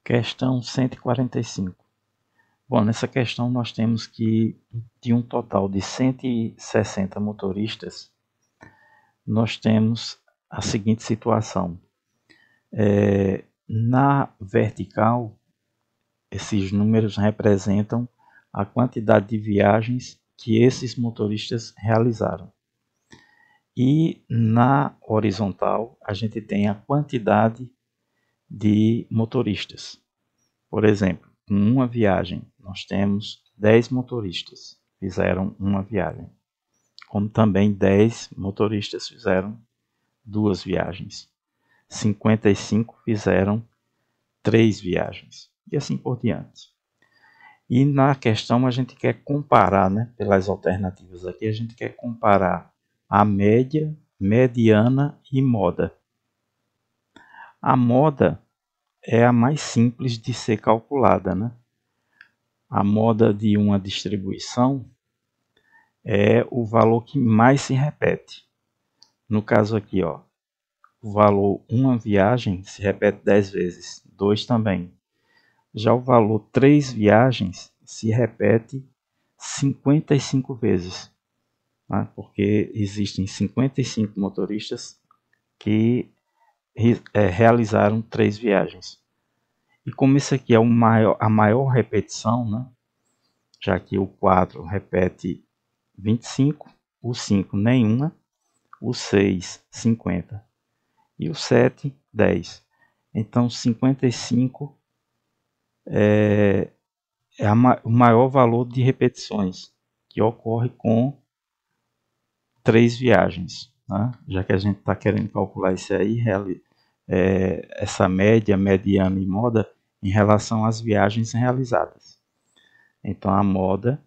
Questão 145. Bom, nessa questão nós temos que, de um total de 160 motoristas, nós temos a seguinte situação. Na vertical, esses números representam a quantidade de viagens que esses motoristas realizaram. E na horizontal, a gente tem a quantidade de motoristas. Por exemplo, em uma viagem, nós temos 10 motoristas que fizeram uma viagem, como também 10 motoristas fizeram duas viagens, 55 fizeram 3 viagens, e assim por diante. E na questão a gente quer comparar, pelas alternativas aqui, a gente quer comparar a média, mediana e moda. A moda é a mais simples de ser calculada, A moda de uma distribuição é o valor que mais se repete. No caso aqui, o valor uma viagem se repete 10 vezes, 2 também. Já o valor 3 viagens se repete 55 vezes, porque existem 55 motoristas que realizaram 3 viagens. E como esse aqui é a maior repetição, já que o 4 repete 25, o 5 nenhuma, o 6 50 e o 7 10. Então 55 é o maior valor de repetições que ocorre com 3 viagens. Já que a gente está querendo calcular isso aí, essa média, mediana e moda em relação às viagens realizadas. Então a moda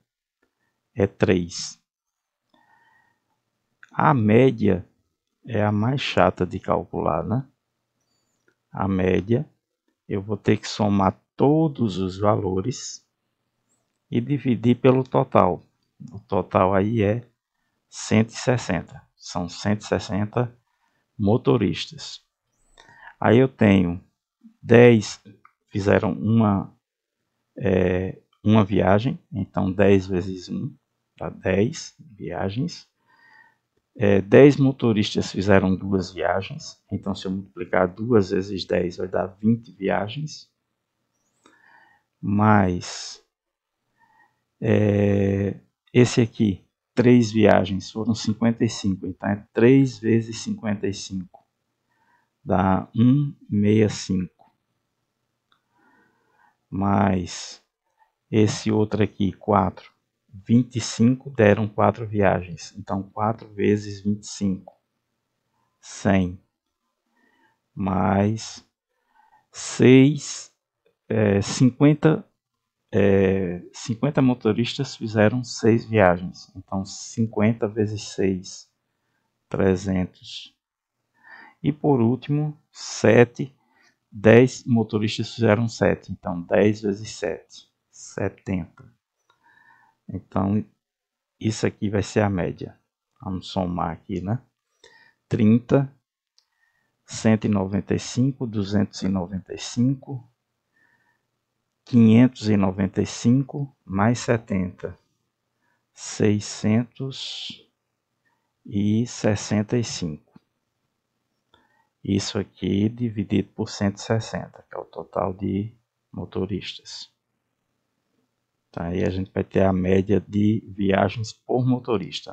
é 3. A média é a mais chata de calcular, A média, eu vou ter que somar todos os valores e dividir pelo total. O total aí é 160. São 160 motoristas. Aí eu tenho 10 fizeram uma viagem, então 10 vezes 1 dá 10 viagens. 10 motoristas fizeram 2 viagens, então se eu multiplicar 2 vezes 10 vai dar 20 viagens. Mais esse aqui, 3 viagens, foram 55, então é 3 vezes 55, dá 165. Mais esse outro aqui, 4. 25 deram 4 viagens, então 4 vezes 25, 100. Mais 6, 50 motoristas fizeram 6 viagens, então 50 vezes 6, 300. E por último, 7, 10 motoristas fizeram 7, então 10 vezes 7, 70. Então, isso aqui vai ser a média. Vamos somar aqui, 30, 195, 295, 595, mais 70, 665. Isso aqui dividido por 160, que é o total de motoristas. Aí a gente vai ter a média de viagens por motorista,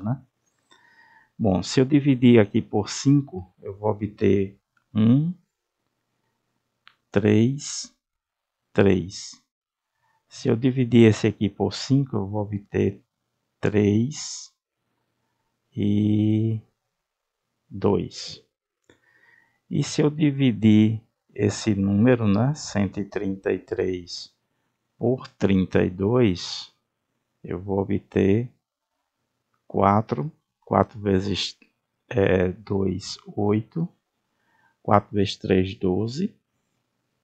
Bom, se eu dividir aqui por 5, eu vou obter 1, 3, 3. Se eu dividir esse aqui por 5, eu vou obter 3 e 2. E se eu dividir esse número, 133, por 32, eu vou obter 4. 4 vezes 2, 8. 4 vezes 3, 12.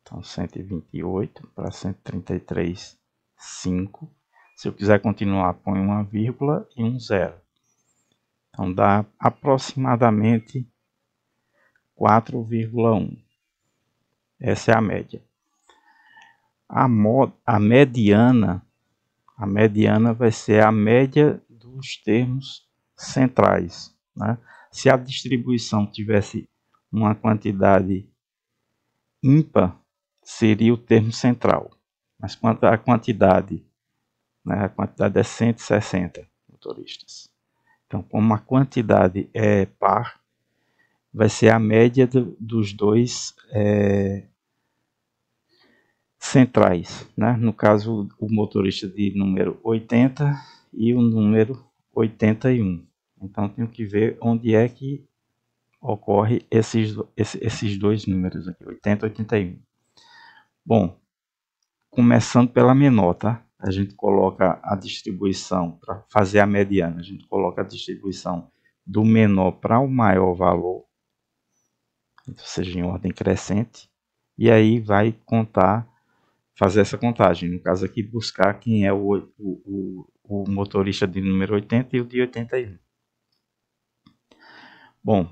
Então, 128 para 133, 5. Se eu quiser continuar, põe uma vírgula e um zero. Então, dá aproximadamente 4,1. Essa é a média. A mediana vai ser a média dos termos centrais, né? Se a distribuição tivesse uma quantidade ímpar, seria o termo central. Mas quanto à quantidade, né, a quantidade é 160 motoristas. Então, como a quantidade é par, vai ser a média dos dois centrais, né? No caso, o motorista de número 80 e o número 81. Então, tenho que ver onde é que ocorre esses dois números aqui, 80 e 81. Bom, começando pela menor, tá? A gente coloca a distribuição, para fazer a mediana, a gente coloca a distribuição do menor para o maior valor, ou seja, em ordem crescente, e aí vai fazer essa contagem. No caso aqui, buscar quem é o motorista de número 80 e o de 81. Bom,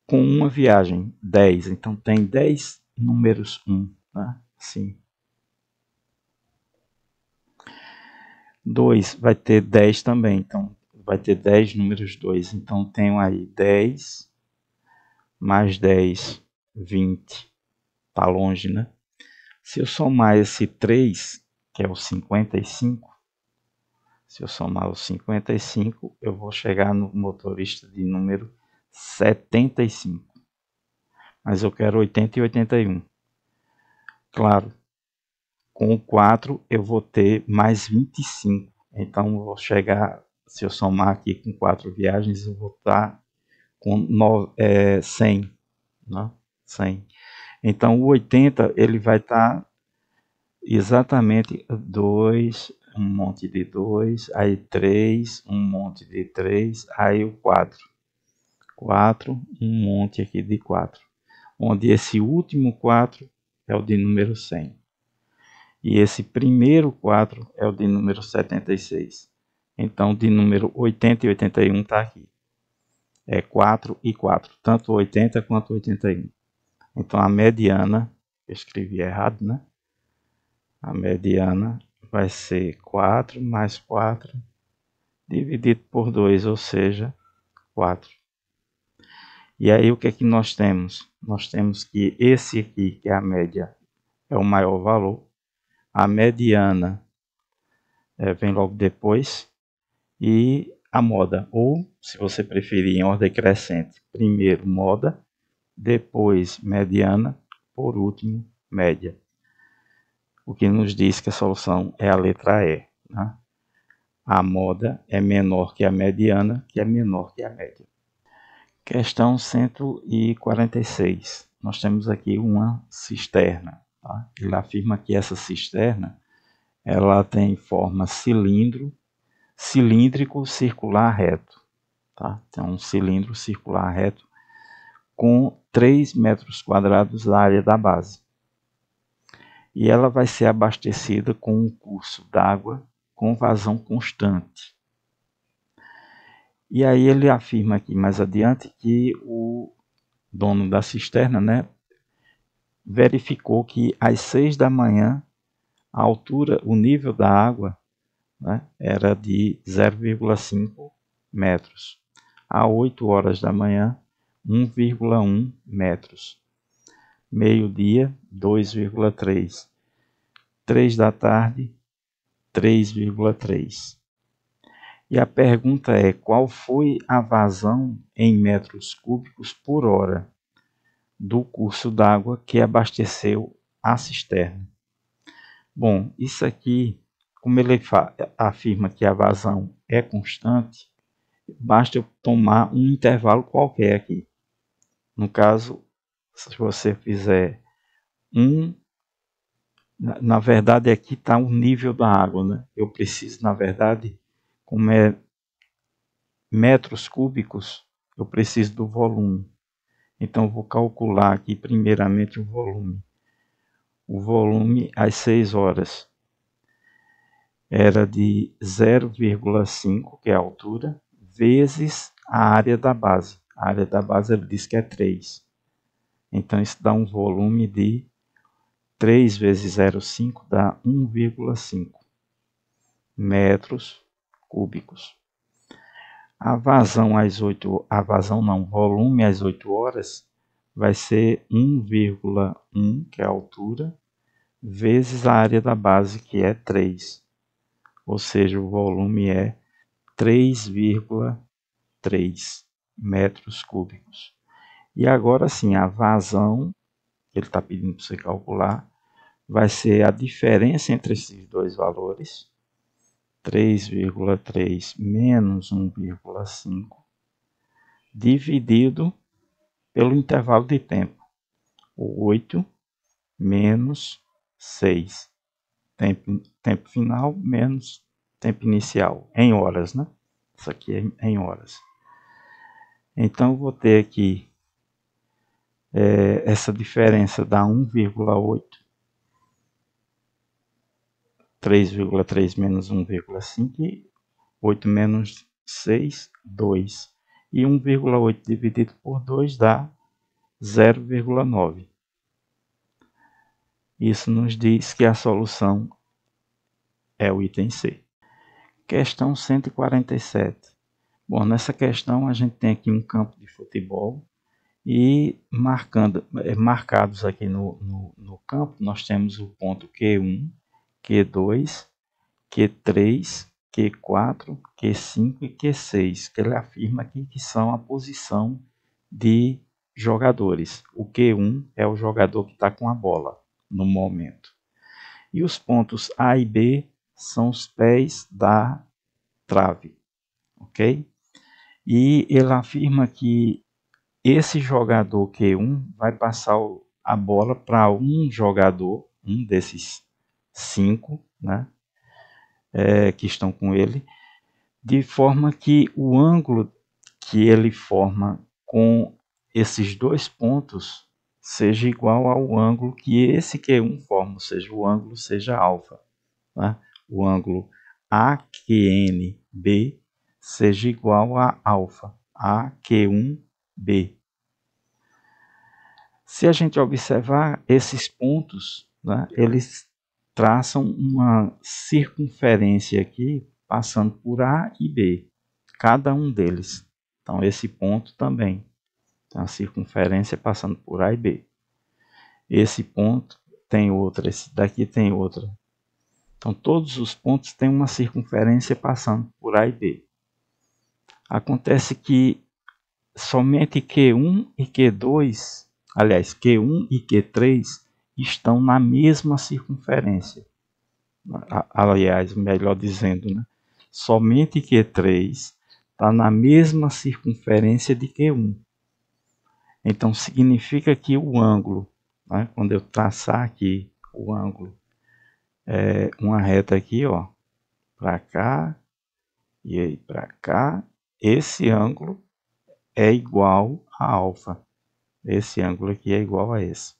com uma viagem, 10, então tem 10 números 1, né? Assim. 2 vai ter 10 também, então vai ter 10 números 2. Então tenho aí 10 mais 10, 20. Tá longe, né? Se eu somar esse 3, que é o 55, se eu somar o 55, eu vou chegar no motorista de número 75. Mas eu quero 80 e 81. Claro, com o 4 eu vou ter mais 25. Então eu vou chegar, se eu somar aqui com 4 viagens, eu vou estar com 100, né? 100. Então o 80 ele vai estar exatamente 2, um monte de 2, aí 3, um monte de 3, aí o 4. 4, um monte aqui de 4. Onde esse último 4 é o de número 100. E esse primeiro 4 é o de número 76. Então, de número 80 e 81 está aqui. É 4 e 4, tanto 80 quanto 81. Então, a mediana, eu escrevi errado, né? A mediana vai ser 4 mais 4 dividido por 2, ou seja, 4. E aí o que é que nós temos? Nós temos que esse aqui, que é a média, é o maior valor. A mediana vem logo depois. E a moda, ou se você preferir em ordem crescente, primeiro moda, depois mediana, por último média. O que nos diz que a solução é a letra E, né? A moda é menor que a mediana, que é menor que a média. Questão 146. Nós temos aqui uma cisterna. Tá? Ele afirma que essa cisterna ela tem forma cilíndrico circular reto. Tá? Então, um cilindro circular reto com 3 metros quadrados da área da base. E ela vai ser abastecida com um curso d'água com vazão constante. E aí ele afirma aqui mais adiante que o dono da cisterna, né, verificou que às 6 da manhã a altura, o nível da água, né, era de 0,5 metros. Às 8 horas da manhã, 1,1 metros. Meio-dia, 2,3. 3 da tarde, 3,3. E a pergunta é: qual foi a vazão em metros cúbicos por hora do curso d'água que abasteceu a cisterna? Bom, isso aqui, como ele afirma que a vazão é constante, basta eu tomar um intervalo qualquer aqui. No caso, se você fizer na verdade aqui está o nível da água, né? Eu preciso, na verdade, como é metros cúbicos, eu preciso do volume. Então, eu vou calcular aqui primeiramente o volume. O volume às 6 horas era de 0,5, que é a altura, vezes a área da base. A área da base ele diz que é 3. Então, isso dá um volume de 3 vezes 0,5 dá 1,5 metros cúbicos. A vazão o volume às 8 horas vai ser 1,1, que é a altura, vezes a área da base, que é 3. Ou seja, o volume é 3,3 metros cúbicos. E agora sim, a vazão, que ele está pedindo para você calcular, vai ser a diferença entre esses dois valores, 3,3 menos 1,5, dividido pelo intervalo de tempo, 8 menos 6. Tempo final menos tempo inicial, em horas, né? Isso aqui é em horas. Então, eu vou ter aqui essa diferença dá 1,8. 3,3 menos 1,5, 8 menos 6, 2. E 1,8 dividido por 2 dá 0,9. Isso nos diz que a solução é o item C. Questão 147. Bom, nessa questão a gente tem aqui um campo de futebol e marcados aqui no campo nós temos o ponto Q1, Q2, Q3, Q4, Q5 e Q6, que ele afirma aqui que são a posição de jogadores. O Q1 é o jogador que está com a bola no momento. E os pontos A e B são os pés da trave, ok? E ele afirma que esse jogador Q1 vai passar a bola para um jogador, um desses 5, né, que estão com ele, de forma que o ângulo que ele forma com esses dois pontos seja igual ao ângulo que esse Q1 forma, ou seja, o ângulo seja alfa. Né? O ângulo AQNB seja igual a alfa, AQ1B. Se a gente observar esses pontos, né, eles traçam uma circunferência aqui, passando por A e B, cada um deles. Então, esse ponto também tem uma circunferência passando por A e B. Esse ponto tem outra, esse daqui tem outra. Então, todos os pontos têm uma circunferência passando por A e B. Acontece que somente Q1 e Q2, aliás, Q1 e Q3 estão na mesma circunferência. Aliás, melhor dizendo, né? Somente Q3 está na mesma circunferência de Q1. Então, significa que o ângulo, né, quando eu traçar aqui o ângulo, uma reta aqui, ó, para cá e aí para cá, esse ângulo é igual a alfa. Esse ângulo aqui é igual a esse.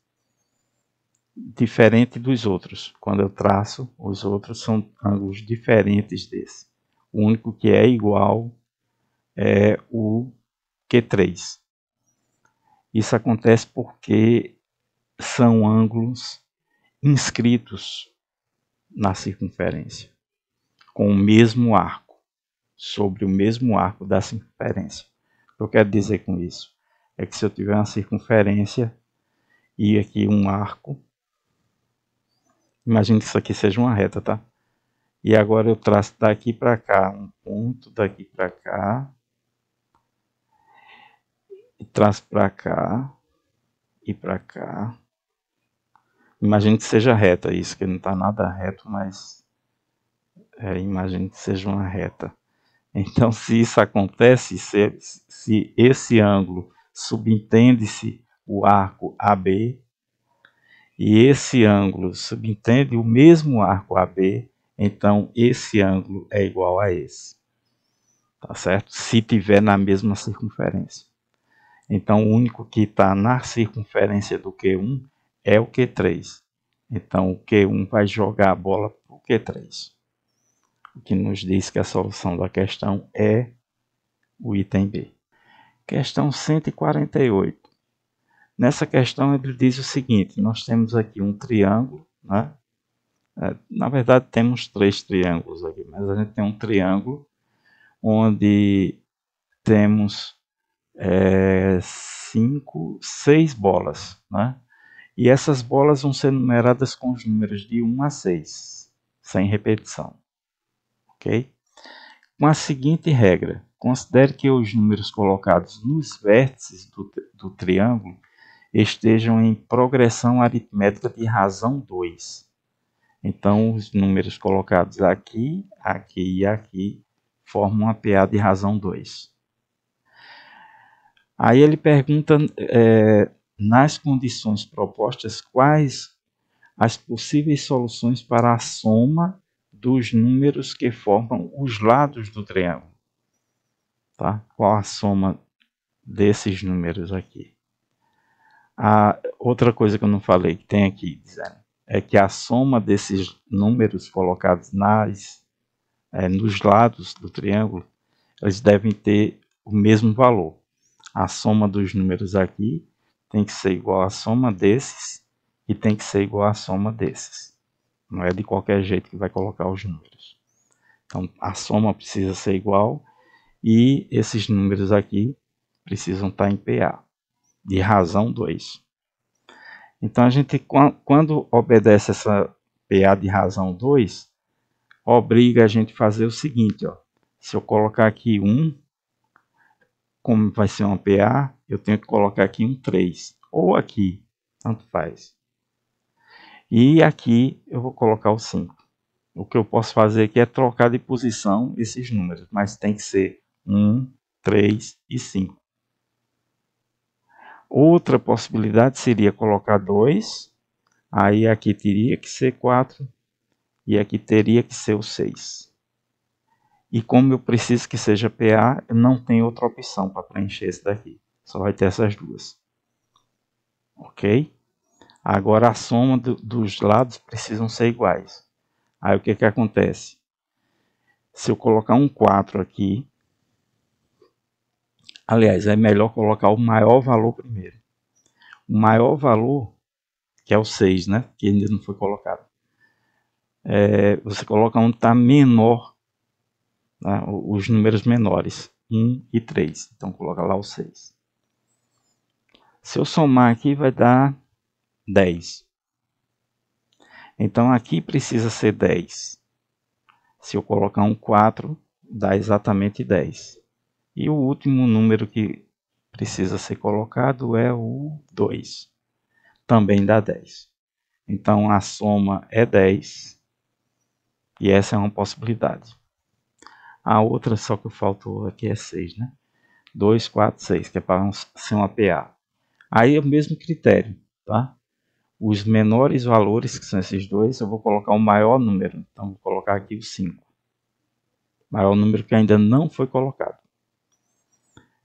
Diferente dos outros. Quando eu traço, os outros são ângulos diferentes desse. O único que é igual é o Q3. Isso acontece porque são ângulos inscritos na circunferência, com o mesmo arco, sobre o mesmo arco da circunferência. O que eu quero dizer com isso? É que se eu tiver uma circunferência e aqui um arco, imagine que isso aqui seja uma reta, tá? E agora eu traço daqui para cá, um ponto daqui para cá, e traço para cá e para cá. Imagine que seja reta isso, que não está nada reto, mas imagine que seja uma reta. Então, se isso acontece, se esse ângulo subentende-se o arco AB, e esse ângulo subentende o mesmo arco AB, então esse ângulo é igual a esse. Tá certo? Se tiver na mesma circunferência. Então, o único que está na circunferência do Q1 é o Q3. Então, o Q1 vai jogar a bola para o Q3. O que nos diz que a solução da questão é o item B. Questão 148. Nessa questão ele diz o seguinte, nós temos aqui um triângulo, né? Na verdade temos 3 triângulos aqui, mas a gente tem um triângulo onde temos 6 bolas, né? E essas bolas vão ser numeradas com os números de 1 a 6, sem repetição, ok? Com a seguinte regra, considere que os números colocados nos vértices do triângulo estejam em progressão aritmética de razão 2. Então, os números colocados aqui, aqui e aqui formam uma PA de razão 2. Aí ele pergunta, nas condições propostas, quais as possíveis soluções para a soma dos números que formam os lados do triângulo. Tá? Qual a soma desses números aqui? Outra coisa que eu não falei, que tem aqui, dizendo, é que a soma desses números colocados nos lados do triângulo, eles devem ter o mesmo valor. A soma dos números aqui tem que ser igual à soma desses e tem que ser igual à soma desses. Não é de qualquer jeito que vai colocar os números. Então, a soma precisa ser igual e esses números aqui precisam estar em PA, de razão 2. Então, a gente, quando obedece essa PA de razão 2, obriga a gente a fazer o seguinte, ó. Se eu colocar aqui 1, como vai ser uma PA, eu tenho que colocar aqui um 3, ou aqui, tanto faz. E aqui eu vou colocar o 5. O que eu posso fazer aqui é trocar de posição esses números, mas tem que ser 1, 3 e 5. Outra possibilidade seria colocar 2, aí aqui teria que ser 4 e aqui teria que ser o 6. E como eu preciso que seja PA, não tem outra opção para preencher esse daqui. Só vai ter essas duas. Ok? Agora a soma dos lados precisam ser iguais. Aí o que acontece? Se eu colocar um 4 aqui, aliás, é melhor colocar o maior valor primeiro. O maior valor, que é o 6, né? Que ainda não foi colocado. Você coloca onde está menor, né? Os números menores, 1 e 3. Então coloca lá o 6. Se eu somar aqui, vai dar 10. Então aqui precisa ser 10. Se eu colocar um 4, dá exatamente 10. E o último número que precisa ser colocado é o 2. Também dá 10. Então a soma é 10. E essa é uma possibilidade. A outra, só que faltou aqui, é 6, né? 2, 4, 6, que é para ser uma PA. Aí é o mesmo critério, tá? Os menores valores, que são esses dois, eu vou colocar o maior número. Então, vou colocar aqui o 5. Maior número que ainda não foi colocado.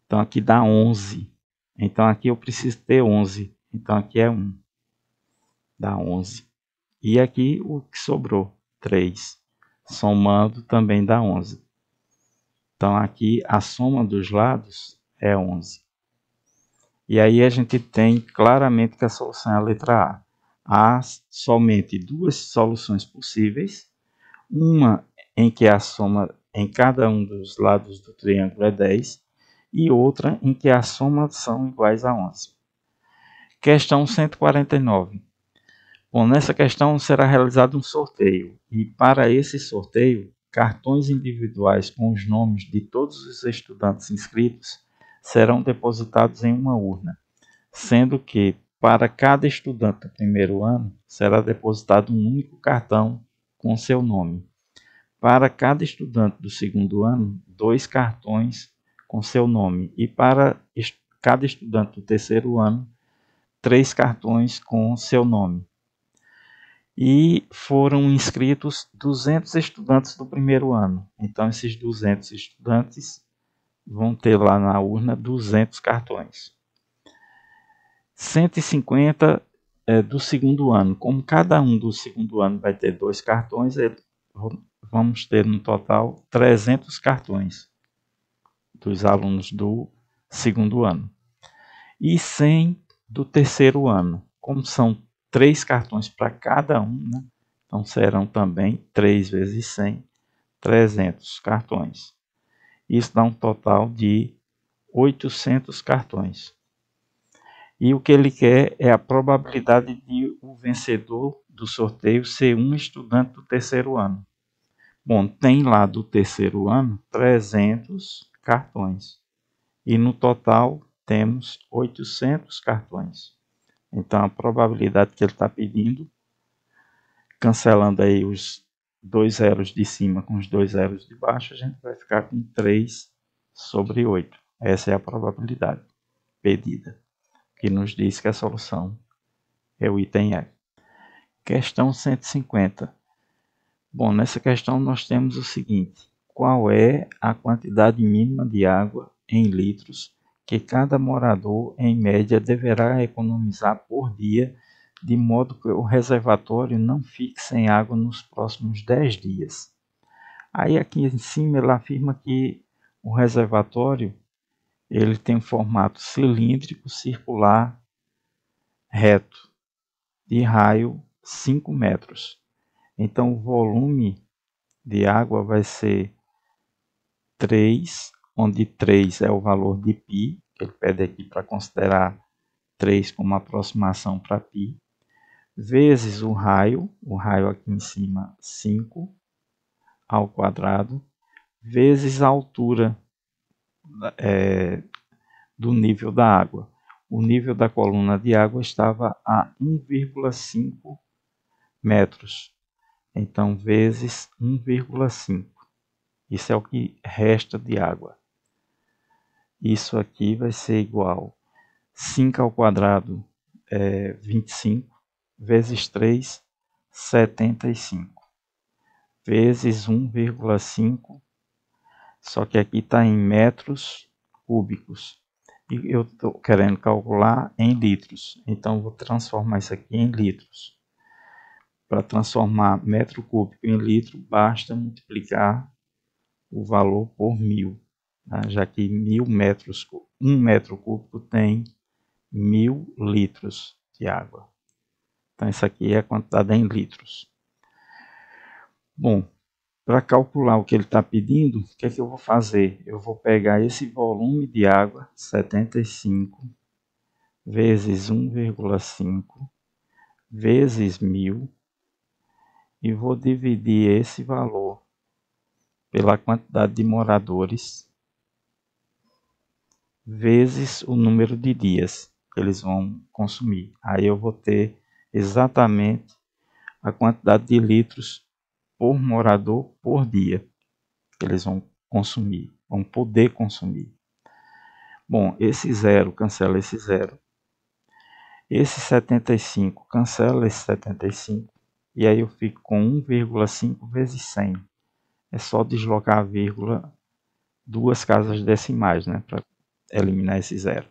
Então, aqui dá 11. Então, aqui eu preciso ter 11. Então, aqui é 1. Dá 11. E aqui o que sobrou, 3. Somando também dá 11. Então, aqui a soma dos lados é 11. E aí a gente tem claramente que a solução é a letra A. Há somente duas soluções possíveis. Uma em que a soma em cada um dos lados do triângulo é 10 e outra em que a soma são iguais a 11. Questão 149. Bom, nessa questão será realizado um sorteio e para esse sorteio, cartões individuais com os nomes de todos os estudantes inscritos serão depositados em uma urna, sendo que para cada estudante do primeiro ano será depositado um único cartão com seu nome. Para cada estudante do segundo ano, 2 cartões com seu nome. E para cada estudante do terceiro ano, 3 cartões com seu nome. E foram inscritos 200 estudantes do primeiro ano. Então, esses 200 estudantes vão ter lá na urna 200 cartões. 150 do segundo ano. Como cada um do segundo ano vai ter 2 cartões, vamos ter no total 300 cartões dos alunos do segundo ano. E 100 do terceiro ano. Como são 3 cartões para cada um, né? Então serão também 3 vezes 100, 300 cartões. Isso dá um total de 800 cartões. E o que ele quer é a probabilidade de o vencedor do sorteio ser um estudante do terceiro ano. Bom, tem lá do terceiro ano 300 cartões. E no total temos 800 cartões. Então a probabilidade que ele está pedindo, cancelando aí os 2 zeros de cima com os 2 zeros de baixo, a gente vai ficar com 3 sobre 8. Essa é a probabilidade pedida, que nos diz que a solução é o item E. Questão 150. Bom, nessa questão nós temos o seguinte: qual é a quantidade mínima de água em litros que cada morador, em média, deverá economizar por dia, de modo que o reservatório não fique sem água nos próximos 10 dias? Aí aqui em cima ele afirma que o reservatório ele tem um formato cilíndrico, circular, reto, de raio 5 metros. Então o volume de água vai ser 3, onde 3 é o valor de π, que ele pede aqui para considerar 3 como aproximação para π, vezes o raio aqui em cima 5 ao quadrado, vezes a altura do nível da água. O nível da coluna de água estava a 1,5 metros. Então, vezes 1,5. Isso é o que resta de água. Isso aqui vai ser igual a 5 ao quadrado, 25, vezes 3, 75, vezes 1,5, só que aqui está em metros cúbicos. E eu estou querendo calcular em litros, então vou transformar isso aqui em litros. Para transformar metro cúbico em litro, basta multiplicar o valor por 1000, tá? Já que 1000 metros, 1 metro cúbico tem 1000 litros de água. Então, isso aqui é a quantidade em litros. Bom, para calcular o que ele está pedindo, o que é que eu vou fazer? Eu vou pegar esse volume de água, 75, vezes 1,5, vezes 1000, e vou dividir esse valor pela quantidade de moradores, vezes o número de dias que eles vão consumir. Aí eu vou ter exatamente a quantidade de litros por morador por dia que eles vão consumir, vão poder consumir. Bom, esse zero cancela esse zero. Esse 75 cancela esse 75. E aí eu fico com 1,5 vezes 100. É só deslocar a vírgula 2 casas decimais, né, para eliminar esse zero.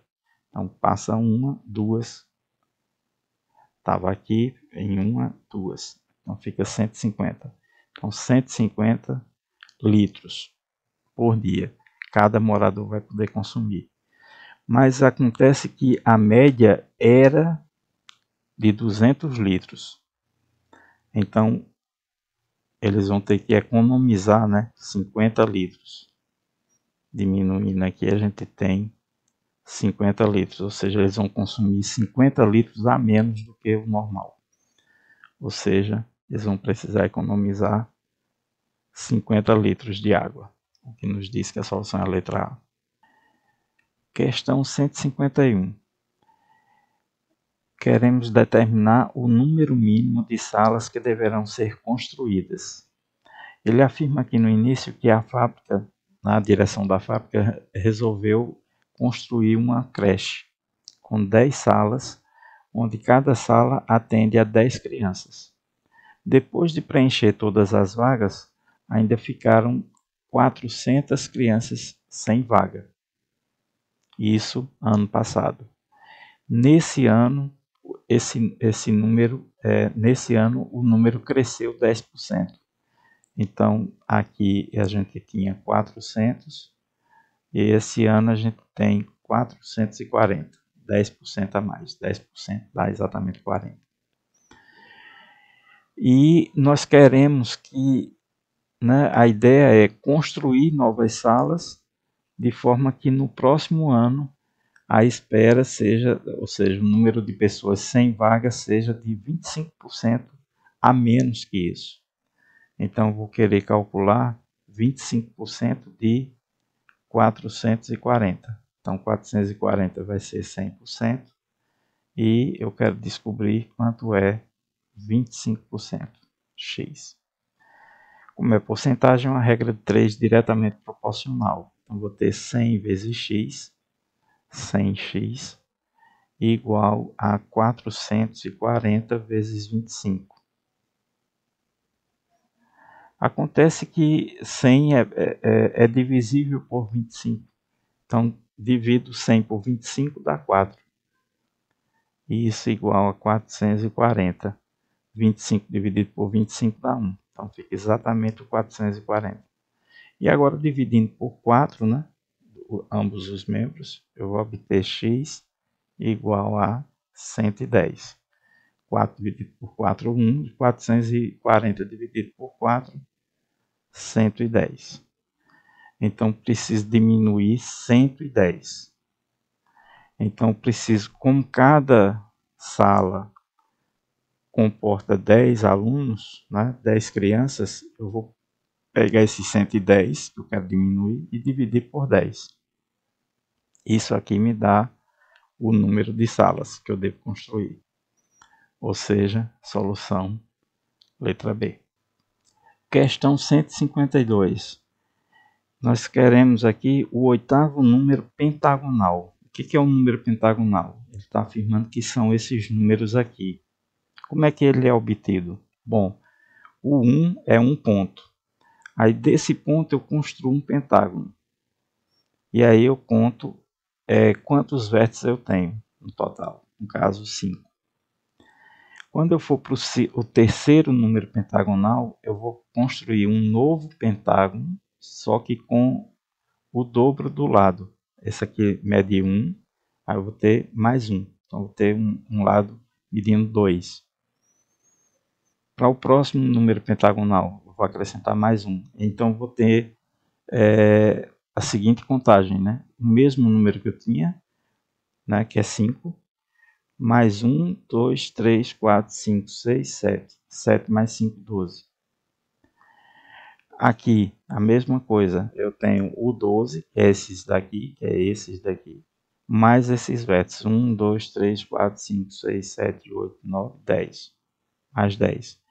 Então passa uma, duas. Estava aqui em uma, duas. Então fica 150. Então 150 litros por dia cada morador vai poder consumir. Mas acontece que a média era de 200 litros. Então eles vão ter que economizar, né, 50 litros. Diminuindo aqui a gente tem 50 litros, ou seja, eles vão consumir 50 litros a menos do que o normal. Ou seja, eles vão precisar economizar 50 litros de água, o que nos diz que a solução é a letra A. Questão 151. Queremos determinar o número mínimo de salas que deverão ser construídas. Ele afirma aqui no início que a fábrica, na direção da fábrica, resolveu construir uma creche com 10 salas, onde cada sala atende a 10 crianças. Depois de preencher todas as vagas, ainda ficaram 400 crianças sem vaga. Isso ano passado. Nesse ano, nesse ano o número cresceu 10%. Então, aqui a gente tinha 400 e esse ano a gente tem 440. 10% a mais. 10% dá exatamente 40. E nós queremos que, né, a ideia é construir novas salas de forma que no próximo ano a espera seja, ou seja, o número de pessoas sem vaga seja de 25% a menos que isso. Então, vou querer calcular 25% de 440. Então, 440 vai ser 100%. E eu quero descobrir quanto é 25%, x. Como é porcentagem, é uma regra de 3 diretamente proporcional. Então, vou ter 100 vezes x, 100x, igual a 440 vezes 25. Acontece que 100 é divisível por 25. Então, divido 100 por 25 dá 4. Isso igual a 440. 25 dividido por 25 dá 1. Então, fica exatamente o 440. E agora, dividindo por 4, né, ambos os membros, eu vou obter x igual a 110. 4 dividido por 4, 1. E 440 dividido por 4, 110. Então, preciso diminuir 110. Então, preciso, como cada sala comporta 10 alunos, né, 10 crianças, eu vou pegar esse 110, que eu quero diminuir, e dividir por 10. Isso aqui me dá o número de salas que eu devo construir. Ou seja, solução letra B. Questão 152. Nós queremos aqui o oitavo número pentagonal. O que é um número pentagonal? Ele está afirmando que são esses números aqui. Como é que ele é obtido? Bom, o 1 é um ponto. Aí desse ponto eu construo um pentágono. E aí eu conto quantos vértices eu tenho no total. No caso, 5. Quando eu for para o terceiro número pentagonal, eu vou construir um novo pentágono, só que com o dobro do lado. Esse aqui mede 1, aí eu vou ter mais 1. Então, eu vou ter um lado medindo 2. Para o próximo número pentagonal, eu vou acrescentar mais 1. Então, eu vou ter a seguinte contagem, né? O mesmo número que eu tinha, né, que é 5, mais 1, 2, 3, 4, 5, 6, 7. 7 mais 5, 12. Aqui, a mesma coisa. Eu tenho o 12, que é esses daqui, mais esses vértices. 1, 2, 3, 4, 5, 6, 7, 8, 9, 10. Mais 10.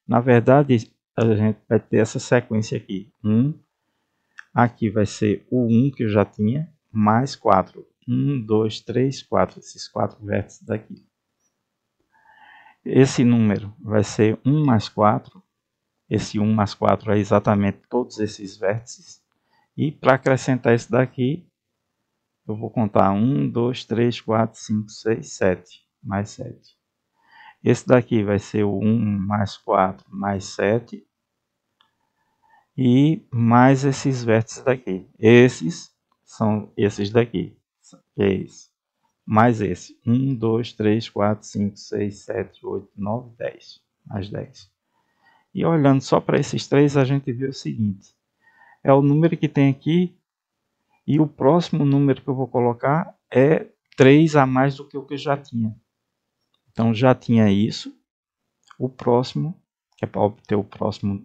Na verdade, a gente vai ter essa sequência aqui. 1, aqui vai ser o 1 que eu já tinha, mais 4. 1, 2, 3, 4. Esses 4 vértices daqui. Esse número vai ser 1 mais 4. Esse 1 mais 4 é exatamente todos esses vértices. E para acrescentar esse daqui, eu vou contar 1, 2, 3, 4, 5, 6, 7. Mais 7. Esse daqui vai ser o 1 mais 4 mais 7. E mais esses vértices daqui. Esses são esses daqui. Que é esse. Mais esse. 1, 2, 3, 4, 5, 6, 7, 8, 9, 10. Mais 10. E olhando só para esses três, a gente vê o seguinte. É o número que tem aqui. E o próximo número que eu vou colocar é 3 a mais do que o que eu já tinha. Então, já tinha isso. O próximo, que é para obter o próximo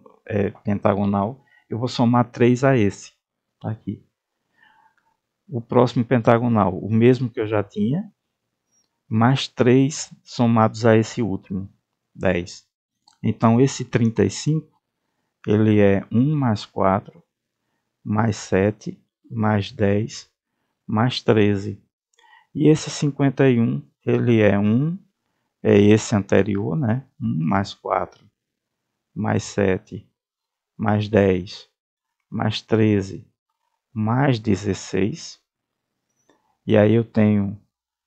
pentagonal, eu vou somar 3 a esse. Tá aqui. O próximo pentagonal, o mesmo que eu já tinha, mais 3 somados a esse último, 10. Então, esse 35, ele é 1 mais 4, mais 7, mais 10, mais 13. E esse 51, ele é esse anterior, né? 1 mais 4, mais 7, mais 10, mais 13, mais 16. E aí eu tenho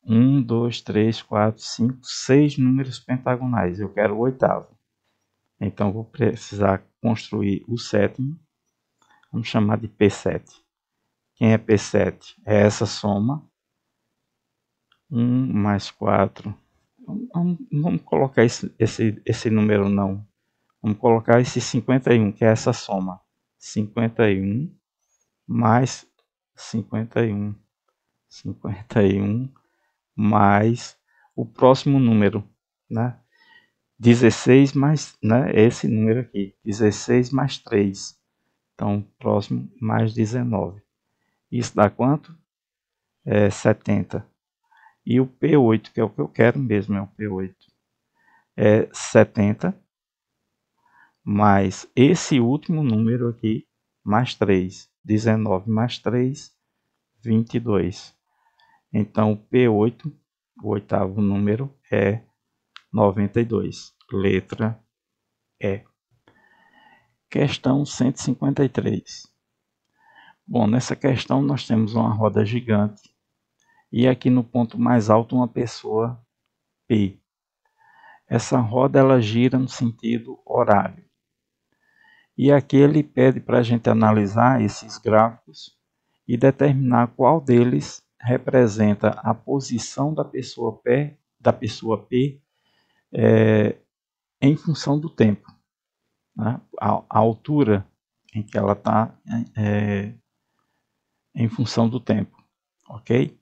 1, 2, 3, 4, 5, 6 números pentagonais. Eu quero o oitavo. Então vou precisar construir o sétimo. Vamos chamar de P7. Quem é P7? É essa soma. 1 mais 4. Vamos colocar esse número não. Vamos colocar esse 51, que é essa soma. 51 mais 51. 51 mais o próximo número, né? 16 mais, né? Esse número aqui. 16 mais 3. Então, próximo mais 19. Isso dá quanto? 70. E o P8, que é o que eu quero mesmo, é o P8. É 70 mais esse último número aqui, mais 3. 19 mais 3, 22. Então, o P8, o oitavo número, é 92. Letra E. Questão 153. Bom, nessa questão nós temos uma roda gigante e aqui no ponto mais alto uma pessoa P. Essa roda ela gira no sentido horário. E aqui ele pede para a gente analisar esses gráficos e determinar qual deles representa a posição da pessoa P, em função do tempo, né? A altura em que ela está em função do tempo, ok?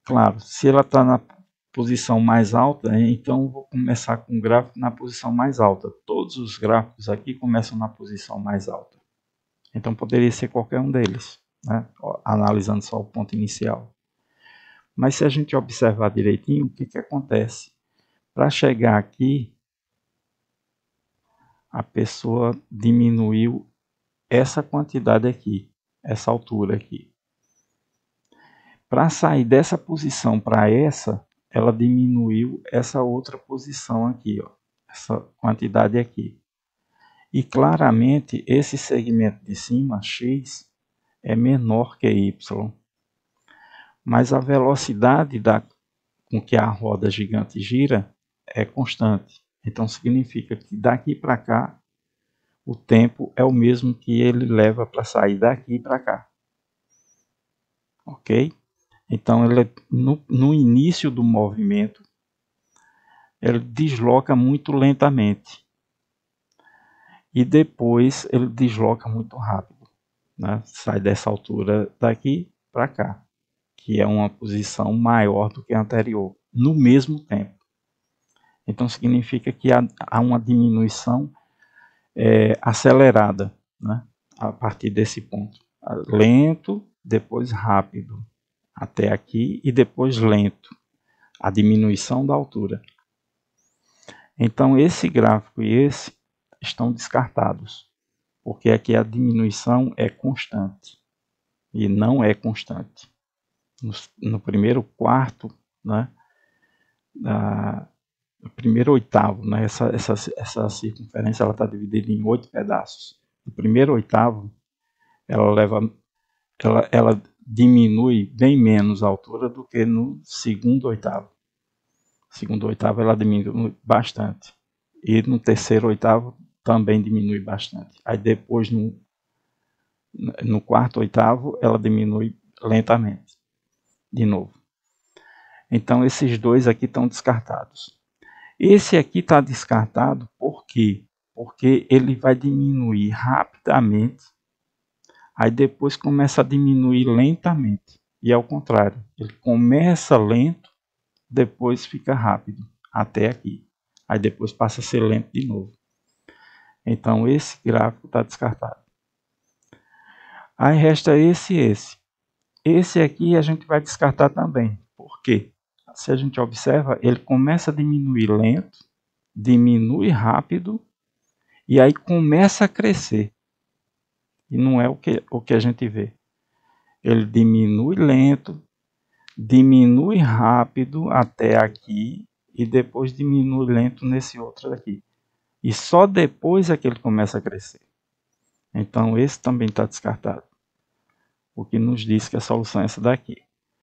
Claro, se ela está na posição mais alta, então vou começar com o gráfico na posição mais alta. Todos os gráficos aqui começam na posição mais alta. Então poderia ser qualquer um deles, né? Analisando só o ponto inicial. Mas se a gente observar direitinho, o que acontece? Para chegar aqui, a pessoa diminuiu essa quantidade aqui, essa altura aqui. Para sair dessa posição para essa, ela diminuiu essa outra posição aqui, ó, essa quantidade aqui. E claramente esse segmento de cima, x, é menor que y. Mas a velocidade com que a roda gigante gira é constante. Então significa que daqui para cá, o tempo é o mesmo que ele leva para sair daqui para cá. Ok? Então, ele, no início do movimento, ele desloca muito lentamente. E depois ele desloca muito rápido, né? Sai dessa altura daqui para cá, que é uma posição maior do que a anterior, no mesmo tempo. Então, significa que há uma diminuição acelerada, né? A partir desse ponto. Lento, depois rápido, até aqui, e depois lento, a diminuição da altura. Então, esse gráfico e esse estão descartados, porque aqui a diminuição é constante, e não é constante. No primeiro quarto, né, no primeiro oitavo, né, essa circunferência está dividida em 8 pedaços. No primeiro oitavo, ela diminui bem menos a altura do que no segundo oitavo. No segundo oitavo ela diminui bastante. E no terceiro oitavo também diminui bastante. Aí depois no quarto oitavo ela diminui lentamente. De novo. Então esses dois aqui estão descartados. Esse aqui está descartado por quê? Porque ele vai diminuir rapidamente. Aí depois começa a diminuir lentamente. E ao contrário, ele começa lento, depois fica rápido, até aqui. Aí depois passa a ser lento de novo. Então esse gráfico está descartado. Aí resta esse e esse. Esse aqui a gente vai descartar também. Por quê? Se a gente observa, ele começa a diminuir lento, diminui rápido, e aí começa a crescer. E não é o que a gente vê. Ele diminui lento, diminui rápido até aqui e depois diminui lento nesse outro daqui. E só depois é que ele começa a crescer. Então esse também está descartado. O que nos diz que a solução é essa daqui.